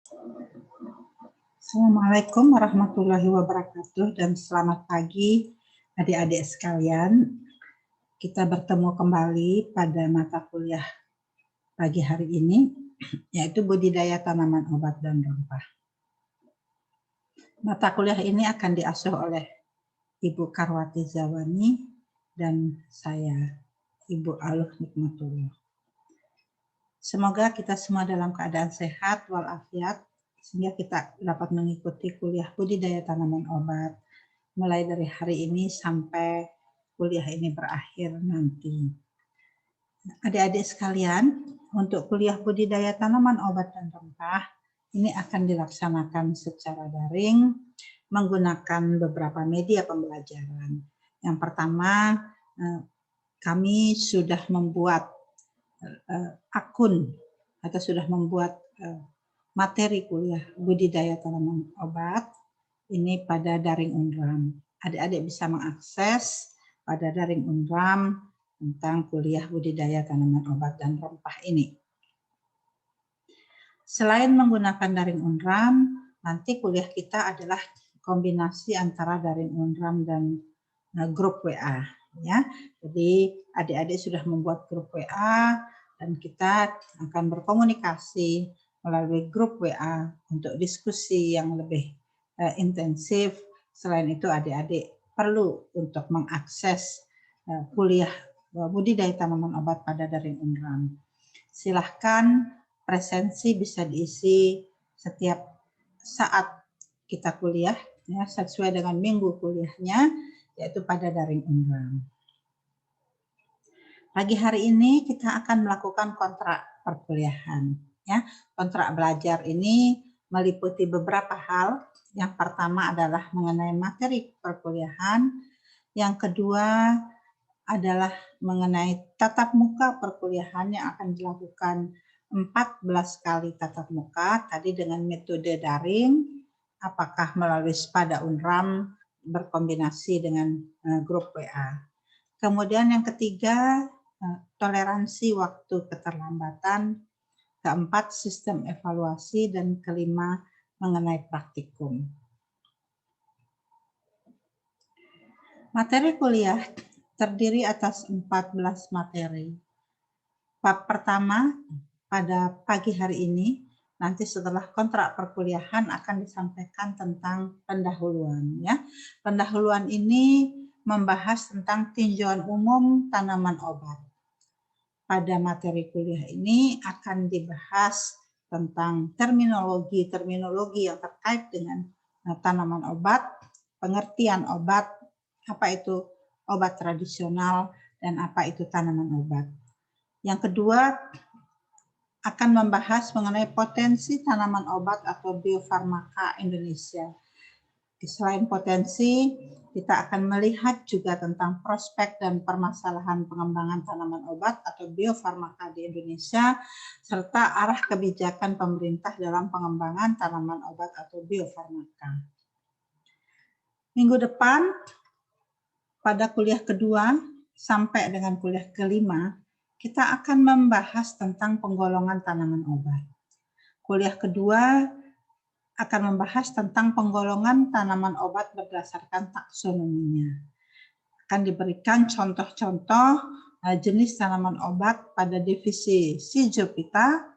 Assalamualaikum warahmatullahi wabarakatuh dan selamat pagi adik-adik sekalian. Kita bertemu kembali pada mata kuliah pagi hari ini, yaitu budidaya tanaman obat dan rempah. Mata kuliah ini akan diasuh oleh Ibu Karwati Zawani dan saya, Ibu Aluh Nikmatullah. Semoga kita semua dalam keadaan sehat walafiat, sehingga kita dapat mengikuti kuliah budidaya tanaman obat mulai dari hari ini sampai kuliah ini berakhir nanti. Adik-adik sekalian, untuk kuliah budidaya tanaman obat dan rempah ini akan dilaksanakan secara daring menggunakan beberapa media pembelajaran. Yang pertama, kami sudah membuat akun atau sudah membuat materi kuliah budidaya tanaman obat ini pada daring Unram. Adik-adik bisa mengakses pada daring Unram tentang kuliah budidaya tanaman obat dan rempah ini. Selain menggunakan daring Unram, nanti kuliah kita adalah kombinasi antara daring Unram dan grup WA. Ya, jadi adik-adik sudah membuat grup WA dan kita akan berkomunikasi melalui grup WA untuk diskusi yang lebih intensif. Selain itu adik-adik perlu untuk mengakses kuliah budidaya tanaman obat pada daring Unram. Silahkan presensi bisa diisi setiap saat kita kuliah, ya, sesuai dengan minggu kuliahnya, yaitu pada daring Unram. Pagi hari ini kita akan melakukan kontrak perkuliahan. Ya, kontrak belajar ini meliputi beberapa hal. Yang pertama adalah mengenai materi perkuliahan. Yang kedua adalah mengenai tatap muka perkuliahan yang akan dilakukan 14 kali tatap muka, tadi dengan metode daring, apakah melalui Spada Unram berkombinasi dengan grup WA. Kemudian yang ketiga, toleransi waktu keterlambatan, keempat sistem evaluasi, dan kelima mengenai praktikum. Materi kuliah terdiri atas 14 materi. Bab pertama pada pagi hari ini, nanti setelah kontrak perkuliahan akan disampaikan tentang pendahuluan. Ya, pendahuluan ini membahas tentang tinjauan umum tanaman obat. Pada materi kuliah ini akan dibahas tentang terminologi yang terkait dengan tanaman obat, pengertian obat, apa itu obat tradisional, dan apa itu tanaman obat. Yang kedua akan membahas mengenai potensi tanaman obat atau biofarmaka Indonesia. Selain potensi, kita akan melihat juga tentang prospek dan permasalahan pengembangan tanaman obat atau biofarmaka di Indonesia, serta arah kebijakan pemerintah dalam pengembangan tanaman obat atau biofarmaka. Minggu depan, pada kuliah kedua sampai dengan kuliah kelima, kita akan membahas tentang penggolongan tanaman obat. Kuliah kedua akan membahas tentang penggolongan tanaman obat berdasarkan taksonominya. Akan diberikan contoh-contoh jenis tanaman obat pada divisi Sijophyta,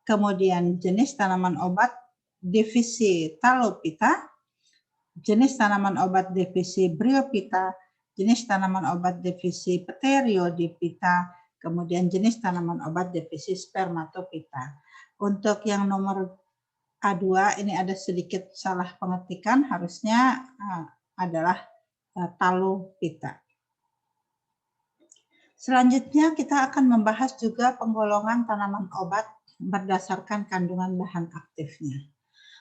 kemudian jenis tanaman obat divisi Talophyta, jenis tanaman obat divisi Bryophyta, jenis tanaman obat divisi Pteriodiphyta, kemudian jenis tanaman obat divisi Spermatophyta. Untuk yang nomor A2 ini ada sedikit salah pengetikan, harusnya adalah Talophyta. Selanjutnya kita akan membahas juga penggolongan tanaman obat berdasarkan kandungan bahan aktifnya.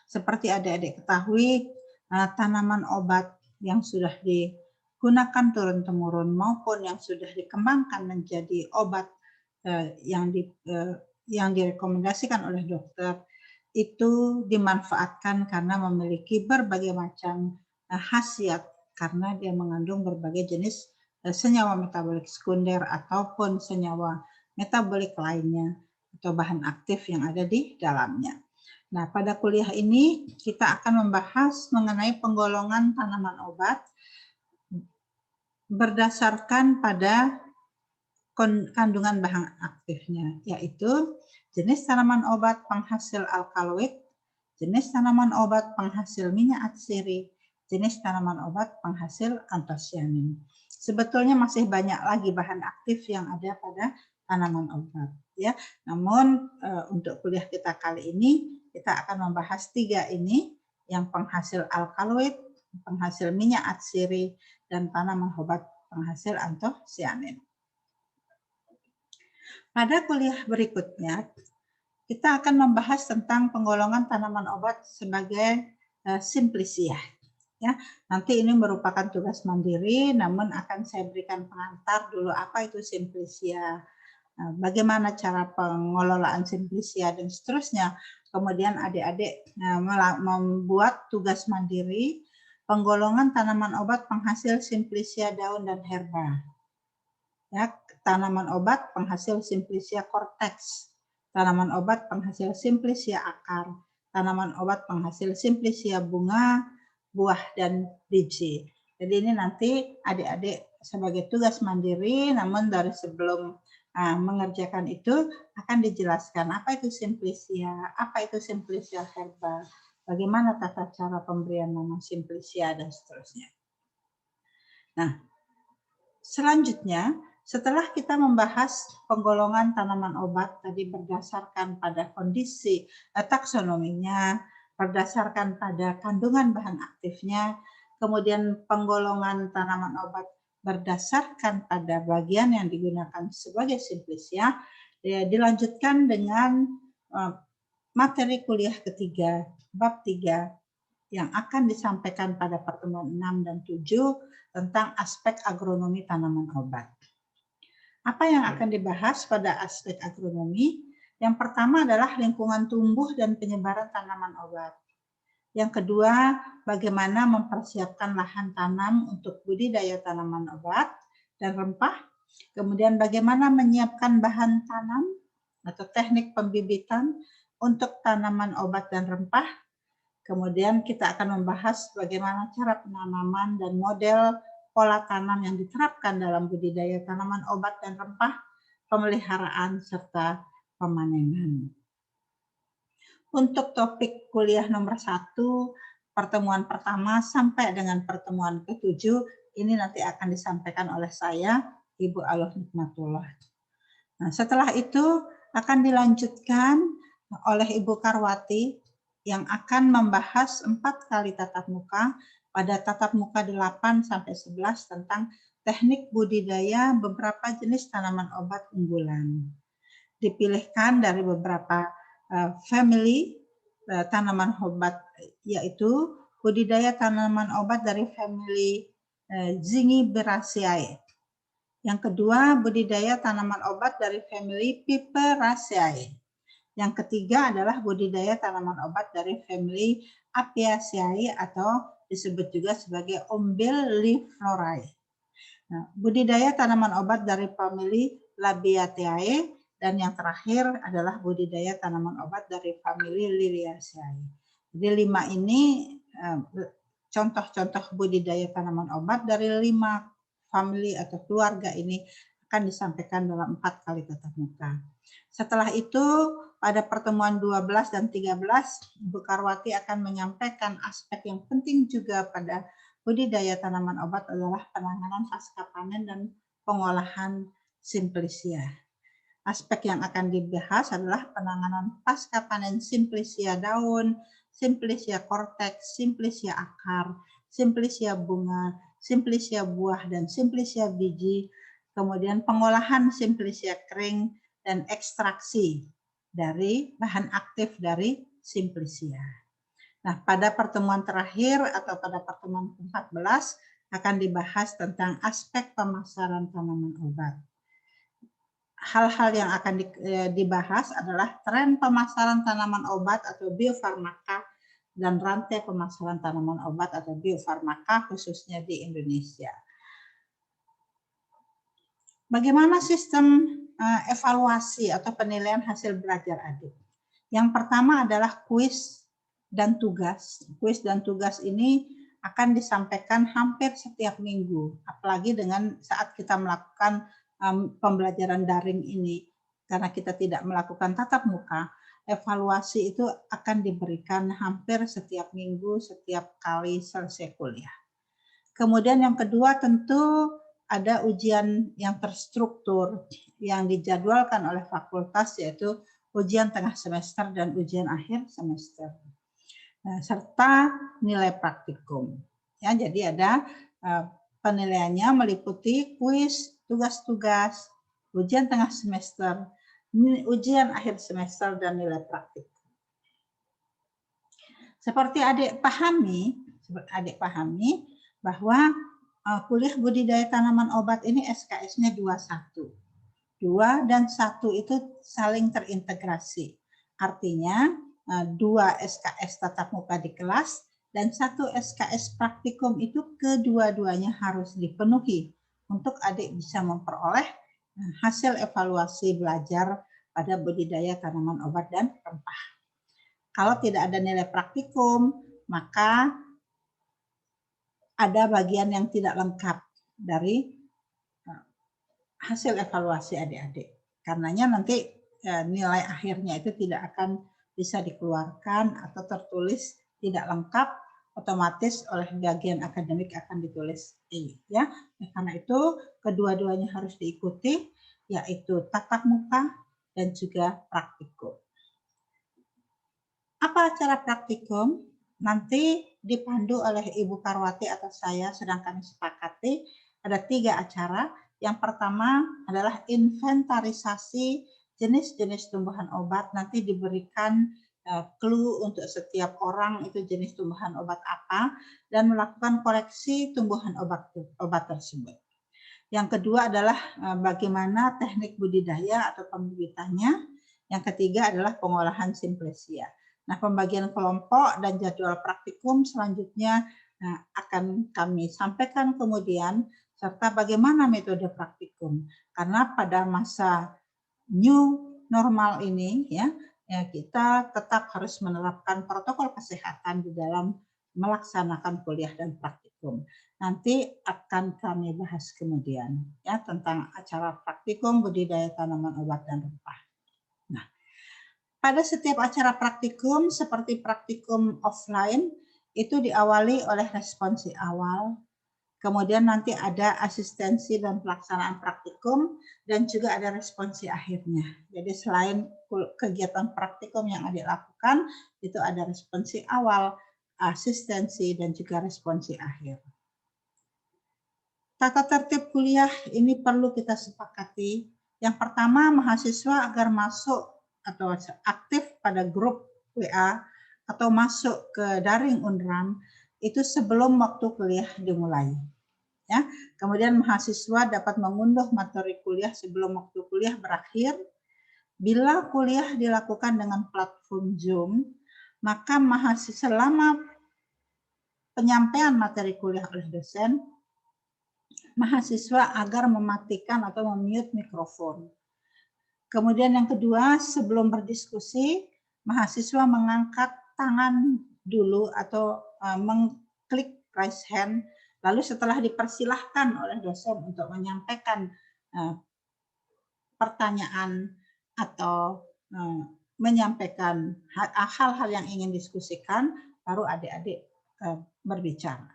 Seperti adik-adik ketahui, tanaman obat yang sudah digunakan turun-temurun maupun yang sudah dikembangkan menjadi obat yang direkomendasikan oleh dokter, itu dimanfaatkan karena memiliki berbagai macam khasiat karena dia mengandung berbagai jenis senyawa metabolik sekunder ataupun senyawa metabolik lainnya atau bahan aktif yang ada di dalamnya. Nah, pada kuliah ini kita akan membahas mengenai penggolongan tanaman obat berdasarkan pada kandungan bahan aktifnya, yaitu jenis tanaman obat penghasil alkaloid, jenis tanaman obat penghasil minyak atsiri, jenis tanaman obat penghasil antosianin. Sebetulnya masih banyak lagi bahan aktif yang ada pada tanaman obat, ya. Namun untuk kuliah kita kali ini kita akan membahas 3 ini, yang penghasil alkaloid, penghasil minyak atsiri, dan tanaman obat penghasil antosianin. Pada kuliah berikutnya, kita akan membahas tentang penggolongan tanaman obat sebagai simplisia. Ya, nanti ini merupakan tugas mandiri, namun akan saya berikan pengantar dulu apa itu simplisia, bagaimana cara pengelolaan simplisia dan seterusnya. Kemudian adik-adik membuat tugas mandiri penggolongan tanaman obat penghasil simplisia daun dan herba. Ya, tanaman obat penghasil simplisia cortex, tanaman obat penghasil simplisia akar, tanaman obat penghasil simplisia bunga, buah, dan biji. Jadi ini nanti adik-adik sebagai tugas mandiri, namun dari sebelum mengerjakan itu akan dijelaskan apa itu simplisia, apa itu simplisia herba, bagaimana tata cara pemberian nama simplisia, dan seterusnya. Nah, selanjutnya, setelah kita membahas penggolongan tanaman obat tadi berdasarkan pada kondisi taksonominya, berdasarkan pada kandungan bahan aktifnya, kemudian penggolongan tanaman obat berdasarkan pada bagian yang digunakan sebagai simplisia, dilanjutkan dengan materi kuliah ketiga, bab 3, yang akan disampaikan pada pertemuan 6 dan 7 tentang aspek agronomi tanaman obat. Apa yang akan dibahas pada aspek agronomi? Yang pertama adalah lingkungan tumbuh dan penyebaran tanaman obat. Yang kedua, bagaimana mempersiapkan lahan tanam untuk budidaya tanaman obat dan rempah. Kemudian bagaimana menyiapkan bahan tanam atau teknik pembibitan untuk tanaman obat dan rempah. Kemudian kita akan membahas bagaimana cara penanaman dan model pola tanam yang diterapkan dalam budidaya tanaman obat dan rempah, pemeliharaan, serta pemanenan. Untuk topik kuliah nomor 1, pertemuan pertama sampai dengan pertemuan ke-7, ini nanti akan disampaikan oleh saya, Ibu Aloh Nikmatullah. Nah, setelah itu akan dilanjutkan oleh Ibu Karwati yang akan membahas 4 kali tatap muka pada tatap muka 8 sampai 11 tentang teknik budidaya beberapa jenis tanaman obat unggulan. Dipilihkan dari beberapa family tanaman obat, yaitu budidaya tanaman obat dari family Zingiberaceae. Yang kedua, budidaya tanaman obat dari family Piperaceae. Yang ketiga adalah budidaya tanaman obat dari family Apiaceae atau disebut juga sebagai Umbelliflorae. Nah, budidaya tanaman obat dari family Labiataceae, dan yang terakhir adalah budidaya tanaman obat dari family Liliaceae. Jadi 5 ini contoh-contoh budidaya tanaman obat dari 5 family atau keluarga ini akan disampaikan dalam 4 kali tatap muka. Setelah itu pada pertemuan 12 dan 13, Ibu Karwati akan menyampaikan aspek yang penting juga pada budidaya tanaman obat adalah penanganan pasca panen dan pengolahan simplisia. Aspek yang akan dibahas adalah penanganan pasca panen simplisia daun, simplisia cortex, simplisia akar, simplisia bunga, simplisia buah, dan simplisia biji, kemudian pengolahan simplisia kering, dan ekstraksi dari bahan aktif dari simplisia. Nah, pada pertemuan terakhir atau pada pertemuan ke-14 akan dibahas tentang aspek pemasaran tanaman obat. Hal-hal yang akan dibahas adalah tren pemasaran tanaman obat atau biofarmaka dan rantai pemasaran tanaman obat atau biofarmaka khususnya di Indonesia. Bagaimana sistem evaluasi atau penilaian hasil belajar adik? Yang pertama adalah kuis dan tugas. Kuis dan tugas ini akan disampaikan hampir setiap minggu, apalagi dengan saat kita melakukan pembelajaran daring ini. Karena kita tidak melakukan tatap muka, evaluasi itu akan diberikan hampir setiap minggu, setiap kali selesai kuliah. Kemudian yang kedua tentu ada ujian yang terstruktur yang dijadwalkan oleh fakultas, yaitu ujian tengah semester dan ujian akhir semester. Serta nilai praktikum. Ya, jadi ada penilaiannya meliputi kuis, tugas-tugas, ujian tengah semester, ujian akhir semester, dan nilai praktikum. Seperti adik pahami bahwa kuliah budidaya tanaman obat ini SKS-nya 21. 2 dan 1 itu saling terintegrasi. Artinya 2 SKS tatap muka di kelas dan 1 SKS praktikum itu kedua-duanya harus dipenuhi untuk adik bisa memperoleh hasil evaluasi belajar pada budidaya tanaman obat dan rempah. Kalau tidak ada nilai praktikum, maka ada bagian yang tidak lengkap dari hasil evaluasi adik-adik. Karenanya nanti nilai akhirnya itu tidak akan bisa dikeluarkan atau tertulis tidak lengkap, otomatis oleh bagian akademik akan ditulis E. Ya. Karena itu kedua-duanya harus diikuti, yaitu tatap muka dan juga praktikum. Apa acara praktikum? Nanti dipandu oleh Ibu Karwati atau saya, sedang kami sepakati ada 3 acara. Yang pertama adalah inventarisasi jenis-jenis tumbuhan obat. Nanti diberikan clue untuk setiap orang itu jenis tumbuhan obat apa dan melakukan koreksi tumbuhan obat tersebut. Yang kedua adalah bagaimana teknik budidaya atau pembibitannya. Yang ketiga adalah pengolahan simplesia. Nah, pembagian kelompok dan jadwal praktikum selanjutnya akan kami sampaikan kemudian, serta bagaimana metode praktikum. Karena pada masa new normal ini ya kita tetap harus menerapkan protokol kesehatan di dalam melaksanakan kuliah dan praktikum. Nanti akan kami bahas kemudian ya tentang acara praktikum budidaya tanaman obat dan rempah. Nah, pada setiap acara praktikum seperti praktikum offline itu diawali oleh responsi awal, kemudian nanti ada asistensi dan pelaksanaan praktikum dan juga ada responsi akhirnya. Jadi selain kegiatan praktikum yang adik lakukan, itu ada responsi awal, asistensi, dan juga responsi akhir. Tata tertib kuliah ini perlu kita sepakati. Yang pertama, mahasiswa agar masuk atau aktif pada grup WA atau masuk ke daring UNRAM itu sebelum waktu kuliah dimulai. Ya, kemudian mahasiswa dapat mengunduh materi kuliah sebelum waktu kuliah berakhir. Bila kuliah dilakukan dengan platform Zoom, maka mahasiswa selama penyampaian materi kuliah oleh dosen, mahasiswa agar mematikan atau memute mikrofon. Kemudian yang kedua, sebelum berdiskusi, mahasiswa mengangkat tangan dulu atau mengklik raise hand, lalu setelah dipersilahkan oleh dosen untuk menyampaikan pertanyaan atau menyampaikan hal-hal yang ingin diskusikan, baru adik-adik berbicara.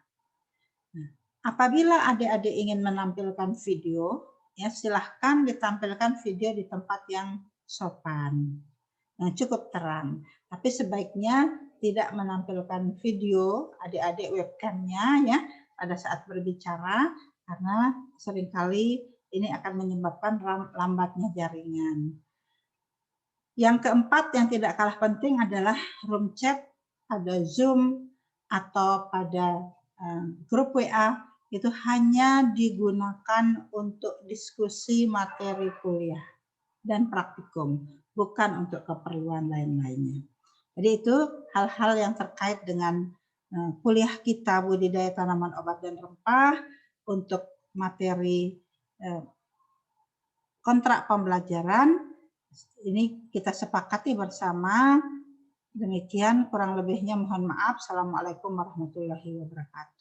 Apabila adik-adik ingin menampilkan video, ya silahkan ditampilkan video di tempat yang sopan, yang cukup terang. Tapi sebaiknya tidak menampilkan video adik-adik webcamnya ya pada saat berbicara, karena seringkali ini akan menyebabkan lambatnya jaringan. Yang keempat yang tidak kalah penting adalah room chat pada Zoom atau pada grup WA itu hanya digunakan untuk diskusi materi kuliah dan praktikum, bukan untuk keperluan lain-lainnya. Jadi itu hal-hal yang terkait dengan kuliah kita budidaya tanaman obat dan rempah untuk materi kontrak pembelajaran Ini kita sepakati bersama. Demikian kurang lebihnya mohon maaf. Assalamualaikum warahmatullahi wabarakatuh.